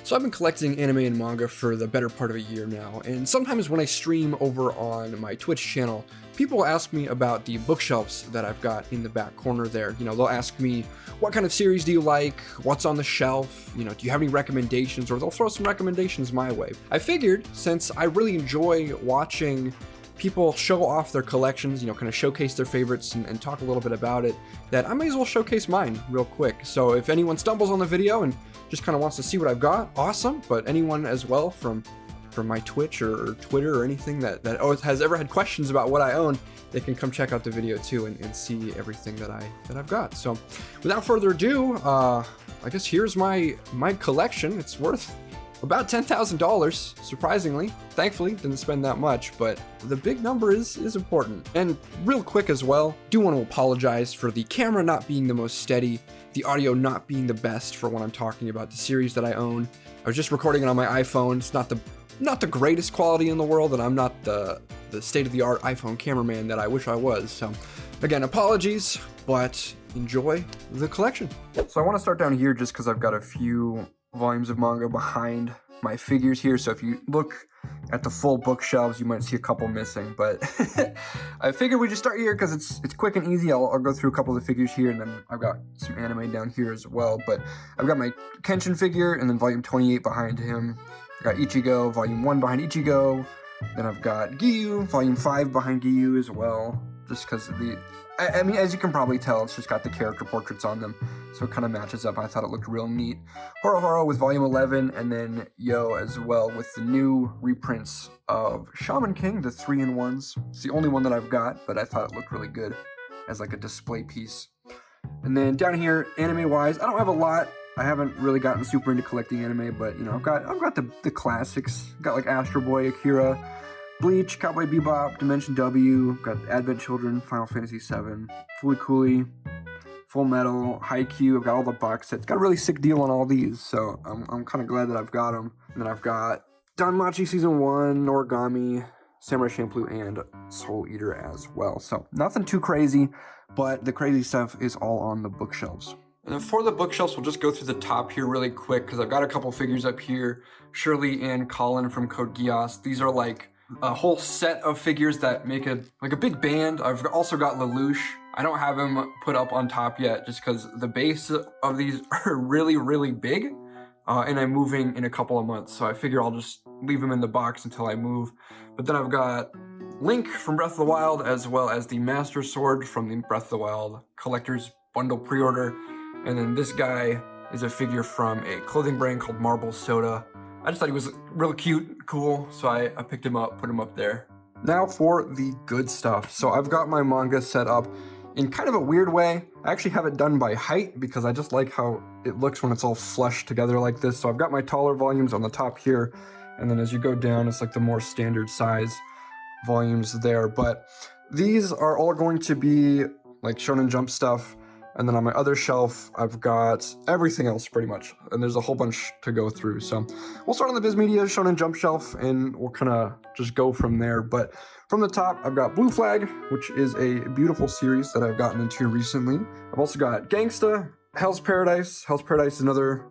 So I've been collecting anime and manga for the better part of a year now, and sometimes when I stream over on my Twitch channel, people ask me about the bookshelves that I've got in the back corner there. You know, they'll ask me, what kind of series do you like? What's on the shelf? You know, do you have any recommendations? Or they'll throw some recommendations my way. I figured, since I really enjoy watching people show off their collections, you know, kind of showcase their favorites and talk a little bit about it, that I may as well showcase mine real quick. So if anyone stumbles on the video and just kind of wants to see what I've got, awesome. But anyone as well from my Twitch or Twitter or anything that has ever had questions about what I own, they can come check out the video too and see everything that I've got. So without further ado, I guess here's my collection. It's worth about $10,000, surprisingly. Thankfully, didn't spend that much, but the big number is important. And real quick as well, do want to apologize for the camera not being the most steady, the audio not being the best for when I'm talking about the series that I own. I was just recording it on my iPhone. It's not the greatest quality in the world, and I'm not the state-of-the-art iPhone cameraman that I wish I was. So again, apologies, but enjoy the collection. So I want to start down here just because I've got a few volumes of manga behind my figures here, so if you look at the full bookshelves you might see a couple missing, but I figured we just start here because it's quick and easy. I'll go through a couple of the figures here, and then I've got some anime down here as well. But I've got my Kenshin figure, and then volume 28 behind him. I got Ichigo, volume 1 behind Ichigo. Then I've got Giyu, volume 5 behind Giyu as well, just because of the I mean, as you can probably tell, it's just got the character portraits on them, so it kind of matches up. I thought it looked real neat. Horo with volume 11, and then Yo as well with the new reprints of Shaman King, the 3-in-1s. It's the only one that I've got, but I thought it looked really good as like a display piece. And then down here, anime-wise, I don't have a lot. I haven't really gotten super into collecting anime, but you know, I've got the classics. I've got like Astro Boy, Akira, Bleach, Cowboy Bebop, Dimension W, got Advent Children, Final Fantasy VII, Fooly Cooly, Full Metal, Haikyuu. I've got all the box sets. Got a really sick deal on all these, so I'm kind of glad that I've got them. And then I've got Danmachi Season 1, Origami, Samurai Champloo, and Soul Eater as well. So nothing too crazy, but the crazy stuff is all on the bookshelves. And then for the bookshelves, we'll just go through the top here really quick because I've got a couple figures up here. Shirley and Colin from Code Geass. These are like a whole set of figures that make a big band. I've also got Lelouch. I don't have him put up on top yet just because the base of these are really, really big, and I'm moving in a couple of months, so I figure I'll just leave him in the box until I move. But then I've got Link from Breath of the Wild, as well as the Master Sword from the Breath of the Wild Collector's Bundle pre-order, and then this guy is a figure from a clothing brand called Marble Soda. I just thought he was real cute, cool, so I picked him up, put him up there. Now for the good stuff. So I've got my manga set up in kind of a weird way. I actually have it done by height because I just like how it looks when it's all flushed together like this. So I've got my taller volumes on the top here, and then as you go down, it's like the more standard size volumes there. But these are all going to be like Shonen Jump stuff. And then on my other shelf, I've got everything else pretty much. And there's a whole bunch to go through. So we'll start on the Viz Media Shonen Jump shelf and we'll kind of just go from there. But from the top, I've got Blue Flag, which is a beautiful series that I've gotten into recently. I've also got Gangsta, Hell's Paradise. Hell's Paradise is another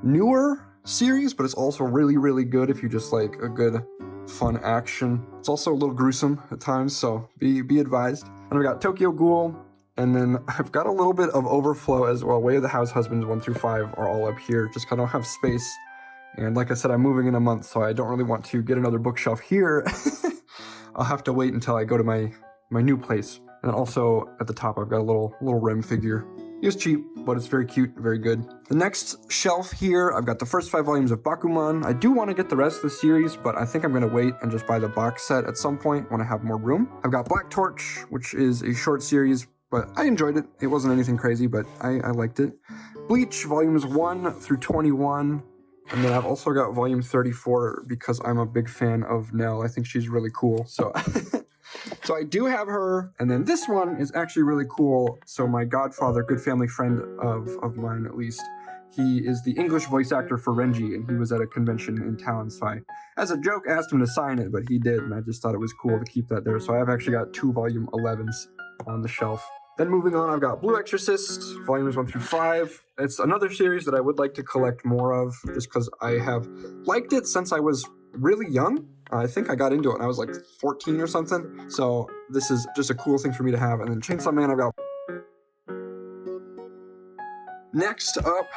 newer series, but it's also really, really good if you just like a good, fun action. It's also a little gruesome at times, so be advised. And I've got Tokyo Ghoul. And then I've got a little bit of overflow as well. Way of the House Husbands 1 through 5 are all up here, just because I don't have space. And like I said, I'm moving in a month, so I don't really want to get another bookshelf here. I'll have to wait until I go to my new place. And then also at the top, I've got a little Rem figure. He was cheap, but it's very cute, very good. The next shelf here, I've got the first 5 volumes of Bakuman. I do want to get the rest of the series, but I think I'm going to wait and just buy the box set at some point when I have more room. I've got Black Torch, which is a short series, but I enjoyed it. It wasn't anything crazy, but I liked it. Bleach, volumes 1 through 21. And then I've also got volume 34 because I'm a big fan of Nell. I think she's really cool. So, so I do have her. And then this one is actually really cool. So my godfather, good family friend of mine at least, he is the English voice actor for Renji, and he was at a convention in town. So I, as a joke, asked him to sign it, but he did. And I just thought it was cool to keep that there. So I've actually got 2 volume 11s on the shelf. Then moving on, I've got Blue Exorcist, volumes 1 through 5. It's another series that I would like to collect more of, just because I have liked it since I was really young. I think I got into it when I was like 14 or something. So this is just a cool thing for me to have. And then Chainsaw Man, I've got. Next up,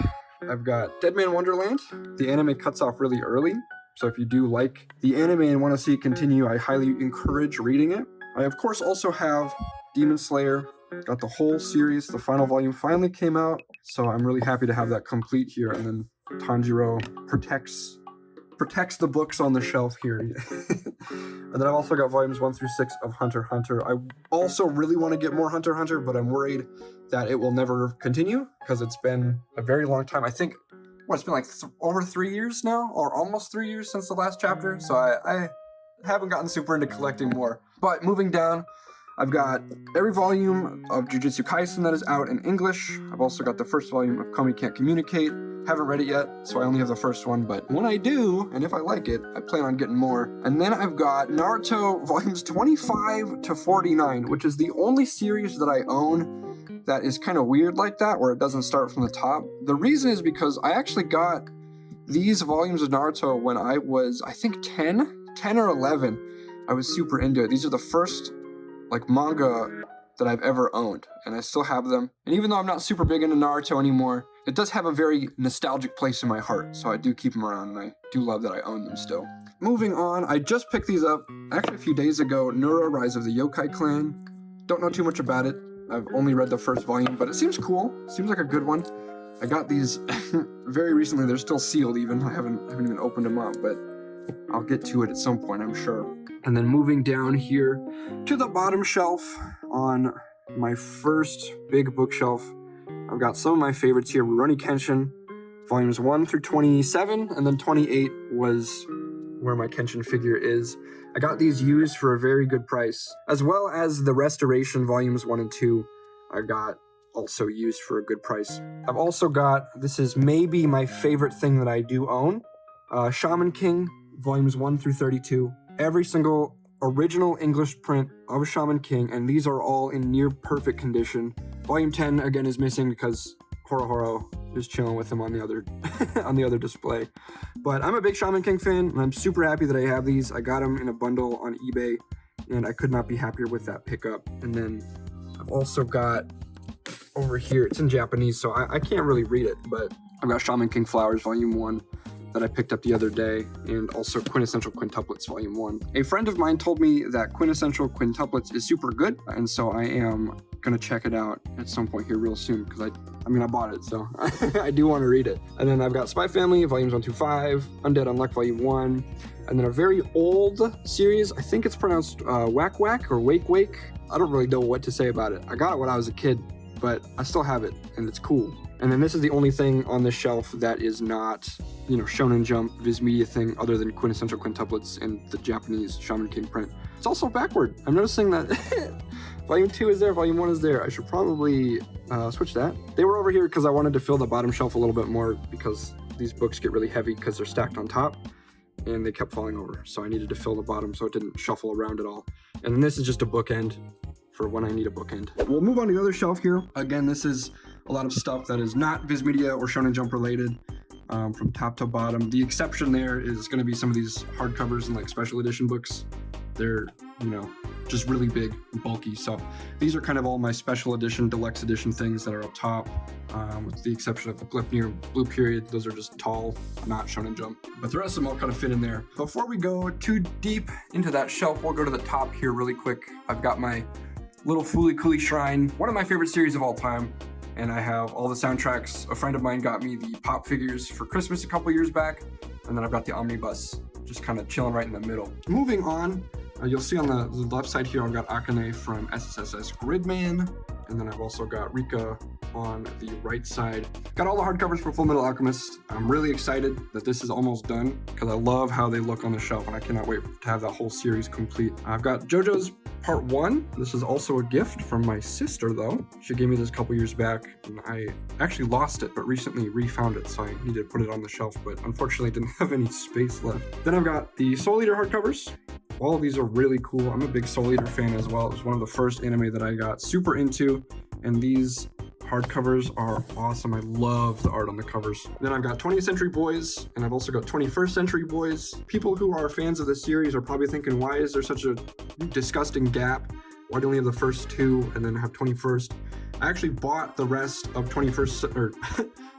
I've got Dead Man Wonderland. The anime cuts off really early, so if you do like the anime and want to see it continue, I highly encourage reading it. I, of course, also have Demon Slayer. Got the whole series. The final volume finally came out, so I'm really happy to have that complete here. And then Tanjiro protects the books on the shelf here. And then I've also got volumes 1 through 6 of Hunter x Hunter. I also really want to get more Hunter x Hunter, but I'm worried that it will never continue because it's been a very long time. I think, it's been like over 3 years now, or almost 3 years since the last chapter. So I haven't gotten super into collecting more. But moving down, I've got every volume of Jujutsu Kaisen that is out in English. I've also got the first volume of Kami Can't Communicate. Haven't read it yet, so I only have the first one, but when I do, and if I like it, I plan on getting more. And then I've got Naruto volumes 25 to 49, which is the only series that I own that is kind of weird like that, where it doesn't start from the top. The reason is because I actually got these volumes of Naruto when I was, I think 10 or 11. I was super into it. These are the first manga that I've ever owned, and I still have them. And even though I'm not super big into Naruto anymore, it does have a very nostalgic place in my heart, so I do keep them around, and I do love that I own them still. Moving on, I just picked these up actually a few days ago, Nura Rise of the Yokai Clan. Don't know too much about it. I've only read the first volume, but it seems cool. Seems like a good one. I got these very recently. They're still sealed even. I haven't even opened them up, but I'll get to it at some point, I'm sure. And then moving down here to the bottom shelf on my first big bookshelf, I've got some of my favorites here. Rurouni Kenshin, volumes 1 through 27, and then 28 was where my Kenshin figure is. I got these used for a very good price, as well as the Restoration volumes 1 and 2 I got also used for a good price. I've also got, this is maybe my favorite thing that I do own, Shaman King, volumes 1 through 32. Every single original English print of Shaman King, and these are all in near perfect condition. Volume 10 again is missing because Horo is chilling with him on the other on the other display. But I'm a big Shaman King fan, and I'm super happy that I have these. I got them in a bundle on eBay, and I could not be happier with that pickup. And then I've also got over here, it's in Japanese, so I can't really read it, but I've got Shaman King Flowers Volume 1 that I picked up the other day, and also Quintessential Quintuplets Volume 1. A friend of mine told me that Quintessential Quintuplets is super good, and so I am gonna check it out at some point here real soon, because I bought it, so I do want to read it. And then I've got Spy Family Volumes 1 through 5, Undead Unluck Volume 1, and then a very old series, I think it's pronounced Whack Whack or Wake Wake. I don't really know what to say about it. I got it when I was a kid, but I still have it, and it's cool. And then this is the only thing on this shelf that is not, Shonen Jump, Viz Media thing, other than Quintessential Quintuplets and the Japanese Shaman King print. It's also backward. I'm noticing that Volume 2 is there, Volume 1 is there. I should probably switch that. They were over here because I wanted to fill the bottom shelf a little bit more, because these books get really heavy because they're stacked on top, and they kept falling over. So I needed to fill the bottom so it didn't shuffle around at all. And then this is just a bookend for when I need a bookend. We'll move on to the other shelf here. Again, this is a lot of stuff that is not Viz Media or Shonen Jump related, from top to bottom. The exception there is going to be some of these hardcovers and special edition books. They're, just really big and bulky. So these are kind of all my special edition, deluxe edition things that are up top, with the exception of Gleipnir Blue Period. Those are just tall, not Shonen Jump. But the rest of them all kind of fit in there. Before we go too deep into that shelf, we'll go to the top here really quick. I've got my little Fooly Cooly Shrine, one of my favorite series of all time. And I have all the soundtracks. A friend of mine got me the pop figures for Christmas a couple years back. And then I've got the omnibus, just kind of chilling right in the middle. Moving on, you'll see on the left side here, I've got Akane from SSSS Gridman. And then I've also got Rika on the right side. Got all the hardcovers for Full Metal Alchemist. I'm really excited that this is almost done, because I love how they look on the shelf, and I cannot wait to have that whole series complete. I've got JoJo's Part 1. This is also a gift from my sister, though. She gave me this a couple years back, and I actually lost it, but recently refound it, so I needed to put it on the shelf, but unfortunately didn't have any space left. Then I've got the Soul Eater hardcovers. All of these are really cool. I'm a big Soul Eater fan as well. It was one of the first anime that I got super into and these hardcovers are awesome. I love the art on the covers. Then I've got 20th Century Boys, and I've also got 21st Century Boys. People who are fans of the series are probably thinking, why is there such a disgusting gap? Why do we only have the first two and then have 21st? I actually bought the rest of 21st or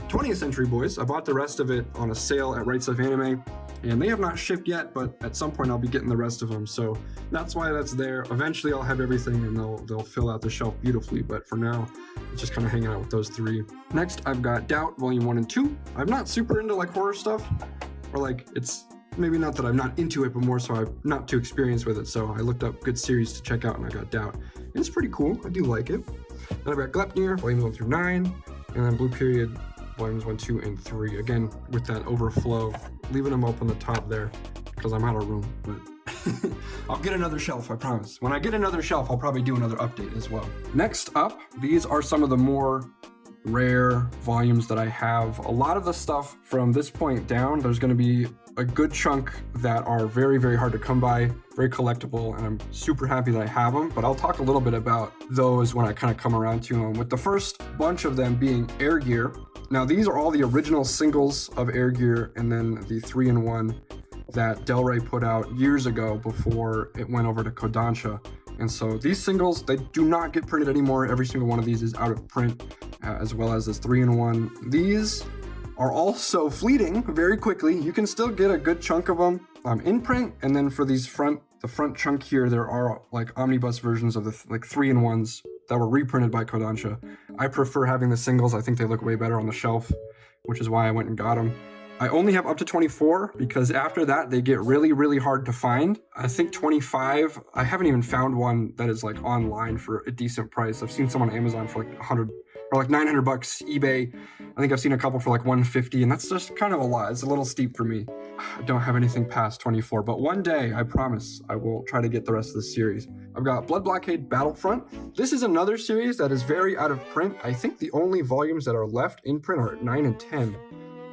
20th Century Boys. I bought the rest of it on a sale at Right Stuff Anime, and they have not shipped yet, but at some point I'll be getting the rest of them. So that's why that's there. Eventually I'll have everything and they'll fill out the shelf beautifully, but for now it's just kind of hanging out with those three. Next, I've got Doubt Volume 1 and 2. I'm not super into like horror stuff, or like it's maybe not that I'm not into it, but more so I'm not too experienced with it. So I looked up good series to check out and I got Doubt. And it's pretty cool. I do like it. Then I've got Glepnir, Volumes 1 through 9, and then Blue Period, Volumes 1, 2, and 3. Again, with that overflow, leaving them up on the top there because I'm out of room, but I'll get another shelf, I promise. When I get another shelf, I'll probably do another update as well. Next up, these are some of the more rare volumes that I have. A lot of the stuff from this point down, there's going to be a good chunk that are very, very hard to come by, very collectible, and I'm super happy that I have them, but I'll talk a little bit about those when I kind of come around to them, with the first bunch of them being Air Gear. Now, these are all the original singles of Air Gear, and then the 3-in-1 that Del Rey put out years ago before it went over to Kodansha. And so these singles, they do not get printed anymore. Every single one of these is out of print, as well as this 3-in-1. These are also fleeting very quickly. You can still get a good chunk of them in print, and then for these the front chunk here, there are like omnibus versions of the like 3-in-1s that were reprinted by Kodansha. I prefer having the singles. I think they look way better on the shelf, which is why I went and got them. I only have up to 24 because after that they get really, really hard to find. I think 25, I haven't even found one that is like online for a decent price. I've seen some on Amazon for like 100 or like $900, eBay. I think I've seen a couple for like 150, and that's just kind of a lot. It's a little steep for me. I don't have anything past 24, but one day, I promise, I will try to get the rest of the series. I've got Blood Blockade Battlefront. This is another series that is very out of print. I think the only volumes that are left in print are 9 and 10.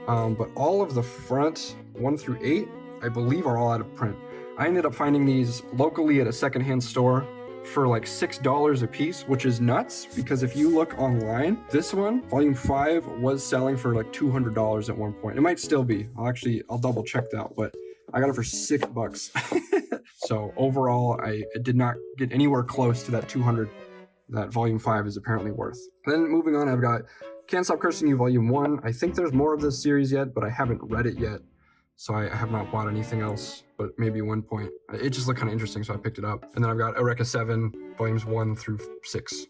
But all of the front 1 through 8, I believe, are all out of print. I ended up finding these locally at a secondhand store for like $6 a piece, which is nuts because if you look online, this one, volume 5, was selling for like $200 at one point. It might still be. I'll double check that, but I got it for $6. So overall, I did not get anywhere close to that 200 that volume 5 is apparently worth. Then moving on, I've got Can't Stop Cursing You Volume 1. I think there's more of this series yet, but I haven't read it yet. So I have not bought anything else, but maybe one point. It just looked kind of interesting, so I picked it up. And then I've got Eureka 7, volumes 1 through 6.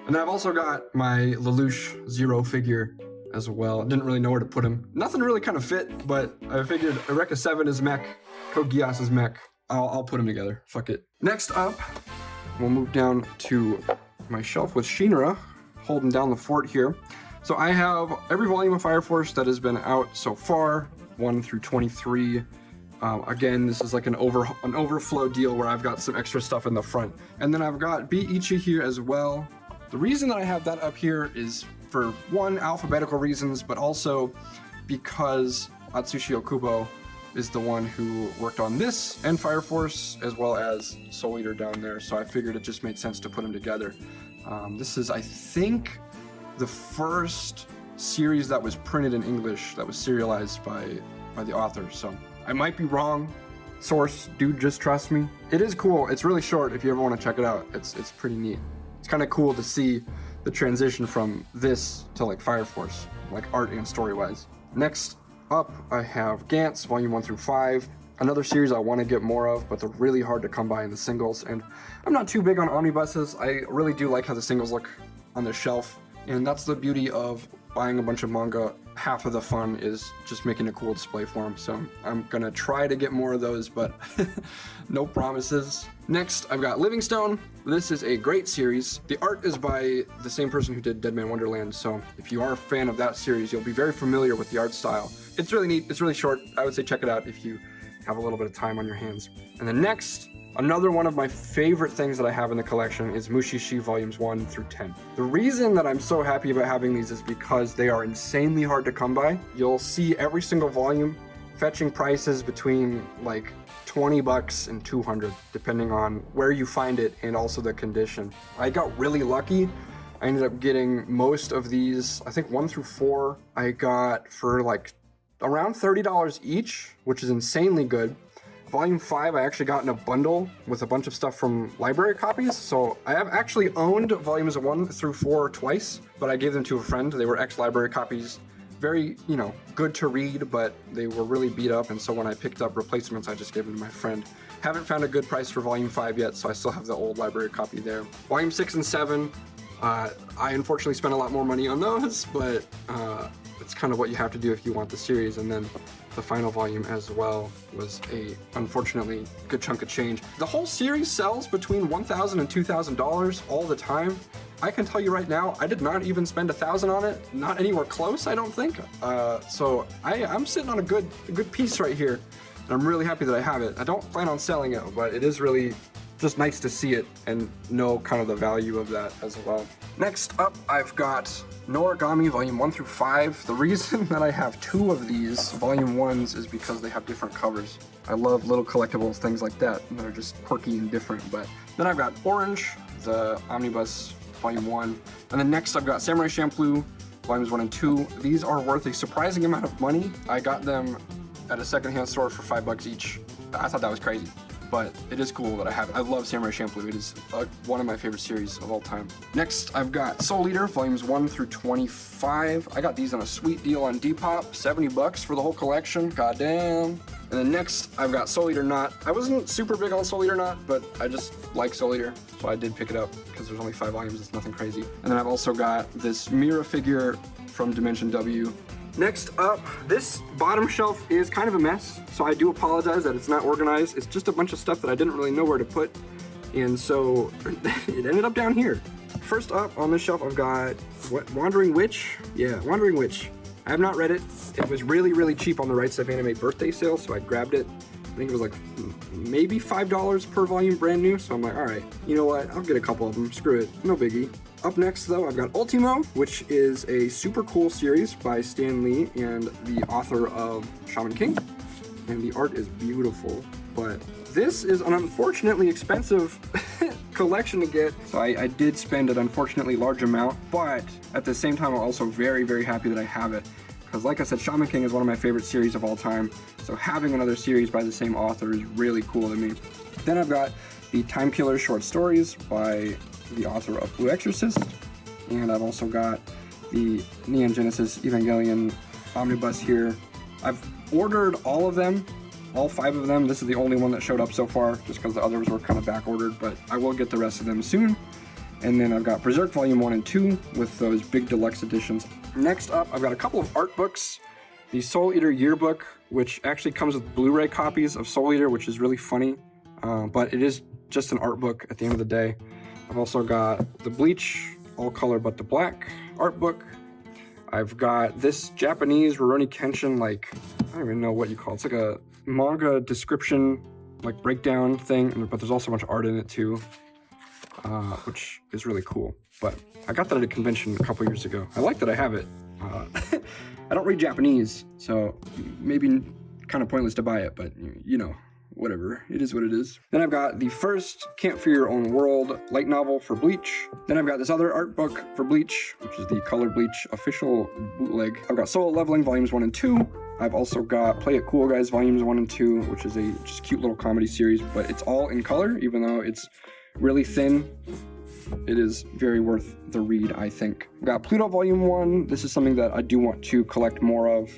And then I've also got my Lelouch Zero figure as well. I didn't really know where to put him. Nothing really kind of fit, but I figured Eureka 7 is mech, Code Geass is mech. I'll put them together. Fuck it. Next up, we'll move down to my shelf with Shinra, holding down the fort here. So I have every volume of Fire Force that has been out so far, 1 through 23. Again, this is like an overflow deal where I've got some extra stuff in the front. And then I've got Beat Ichi here as well. The reason that I have that up here is for one, alphabetical reasons, but also because Atsushi Okubo is the one who worked on this and Fire Force, as well as Soul Eater down there. So I figured it just made sense to put them together. This is, I think, the first series that was printed in English that was serialized by the author. So I might be wrong. Source, dude, just trust me. It is cool. It's really short if you ever want to check it out. It's pretty neat. It's kind of cool to see the transition from this to like Fire Force, like art and story-wise. Next up, I have Gantz, volume 1 through 5. Another series I want to get more of, but they're really hard to come by in the singles. And I'm not too big on omnibuses. I really do like how the singles look on the shelf. And that's the beauty of buying a bunch of manga. Half of the fun is just making a cool display for them. So I'm gonna try to get more of those, but no promises. Next, I've got Livingstone. This is a great series. The art is by the same person who did Dead Man Wonderland. So if you are a fan of that series, you'll be very familiar with the art style. It's really neat. It's really short. I would say check it out if you have a little bit of time on your hands. And then next, another one of my favorite things that I have in the collection is Mushishi volumes 1 through 10. The reason that I'm so happy about having these is because they are insanely hard to come by. You'll see every single volume fetching prices between like $20 and $200, depending on where you find it and also the condition. I got really lucky I ended up getting most of these, I think 1 through 4, I got for like around $30 each, which is insanely good. Volume 5 I actually got in a bundle with a bunch of stuff from library copies, so I have actually owned volumes 1 through 4 twice, but I gave them to a friend. They were ex-library copies. Very, you know, good to read, but they were really beat up, and so when I picked up replacements, I just gave them to my friend. Haven't found a good price for Volume 5 yet, so I still have the old library copy there. Volume 6 and 7, I unfortunately spent a lot more money on those, but it's kind of what you have to do if you want the series. And then the final volume as well was a, unfortunately, good chunk of change. The whole series sells between $1,000 and $2,000 all the time. I can tell you right now, I did not even spend $1,000 on it. Not anywhere close, I don't think. So I'm sitting on a good piece right here, and I'm really happy that I have it. I don't plan on selling it, but it is really just nice to see it and know kind of the value of that as well. Next up, I've got Noragami Volume 1 through 5. The reason that I have 2 of these Volume 1s is because they have different covers. I love little collectibles, things like that are just quirky and different. But then I've got Orange, the Omnibus Volume 1. And then next I've got Samurai Champloo Volumes 1 and 2. These are worth a surprising amount of money. I got them at a secondhand store for $5 each. I thought that was crazy, but it is cool that I have it. I love Samurai Champloo. It is one of my favorite series of all time. Next, I've got Soul Eater, Volumes 1 through 25. I got these on a sweet deal on Depop, $70 for the whole collection, goddamn. And then next, I've got Soul Eater Not. I wasn't super big on Soul Eater Not, but I just like Soul Eater, so I did pick it up because there's only 5 volumes, it's nothing crazy. And then I've also got this Mira figure from Dimension W. Next up, this bottom shelf is kind of a mess, so I do apologize that it's not organized. It's just a bunch of stuff that I didn't really know where to put, and so it ended up down here. First up on this shelf, I've got, Wandering Witch? Yeah, Wandering Witch. I have not read it. It was really, really cheap on the Right Stuff Anime birthday sale, so I grabbed it. I think it was like maybe $5 per volume brand new, so I'm like, all right, you know what? I'll get a couple of them, screw it, no biggie. Up next, though, I've got Ultimo, which is a super cool series by Stan Lee and the author of Shaman King. And the art is beautiful, but this is an unfortunately expensive collection to get. So I did spend an unfortunately large amount, but at the same time, I'm also very, very happy that I have it. Because like I said, Shaman King is one of my favorite series of all time. So having another series by the same author is really cool to me. Then I've got the Time Killer short stories by the author of Blue Exorcist, and I've also got the Neon Genesis Evangelion Omnibus here. I've ordered all of them, all 5 of them. This is the only one that showed up so far, just because the others were kind of back ordered, but I will get the rest of them soon. And then I've got Berserk Volume 1 and 2 with those big deluxe editions. Next up, I've got a couple of art books. The Soul Eater Yearbook, which actually comes with Blu-ray copies of Soul Eater, which is really funny, but it is just an art book at the end of the day. I've also got the Bleach, all color but the black art book. I've got this Japanese Rurouni Kenshin, like, I don't even know what you call it. It's like a manga description, like breakdown thing, but there's also a bunch of art in it too, which is really cool. But I got that at a convention a couple years ago. I like that I have it. I don't read Japanese, so maybe kind of pointless to buy it, but you know. Whatever, it is what it is. Then I've got the first Can't Fear Your Own World light novel for Bleach. Then I've got this other art book for Bleach, which is the Color Bleach official bootleg. I've got Solo Leveling Volumes 1 and 2. I've also got Play It Cool Guys Volumes 1 and 2, which is a just cute little comedy series, but it's all in color, even though it's really thin. It is very worth the read, I think. I've got Pluto Volume 1. This is something that I do want to collect more of,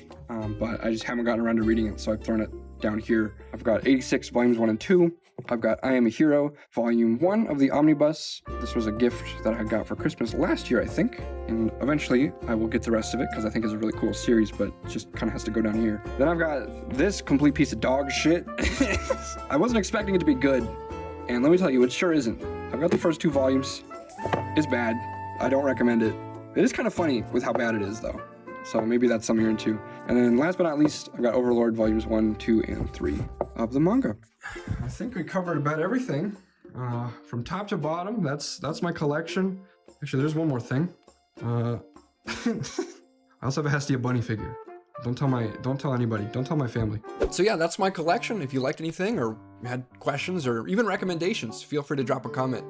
but I just haven't gotten around to reading it, so I've thrown it down here. I've got 86 Volumes 1 and 2. I've got I Am a Hero Volume 1 of the Omnibus. This was a gift that I got for Christmas last year, I think, and eventually I will get the rest of it because I think it's a really cool series, but it just kind of has to go down here. Then I've got this complete piece of dog shit. I wasn't expecting it to be good, and let me tell you, it sure isn't. I've got the first 2 volumes. It's bad. I don't recommend it. It is kind of funny with how bad it is, though. So maybe that's something you're into. And then last but not least, I've got Overlord Volumes 1, 2, and 3 of the manga. I think we covered about everything. From top to bottom, that's my collection. Actually, there's one more thing. I also have a Hestia bunny figure. Don't tell anybody. Don't tell my family. So yeah, that's my collection. If you liked anything or had questions or even recommendations, feel free to drop a comment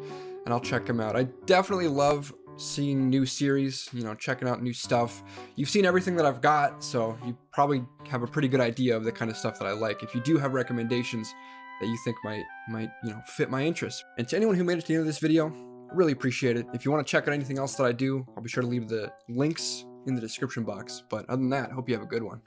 and I'll check them out. I definitely love seeing new series, checking out new stuff. You've seen everything that I've got, so you probably have a pretty good idea of the kind of stuff that I like. If you do have recommendations that you think might fit my interests. And to anyone who made it to the end of this video, I really appreciate it. If you want to check out anything else that I do, I'll be sure to leave the links in the description box. But other than that, I hope you have a good one.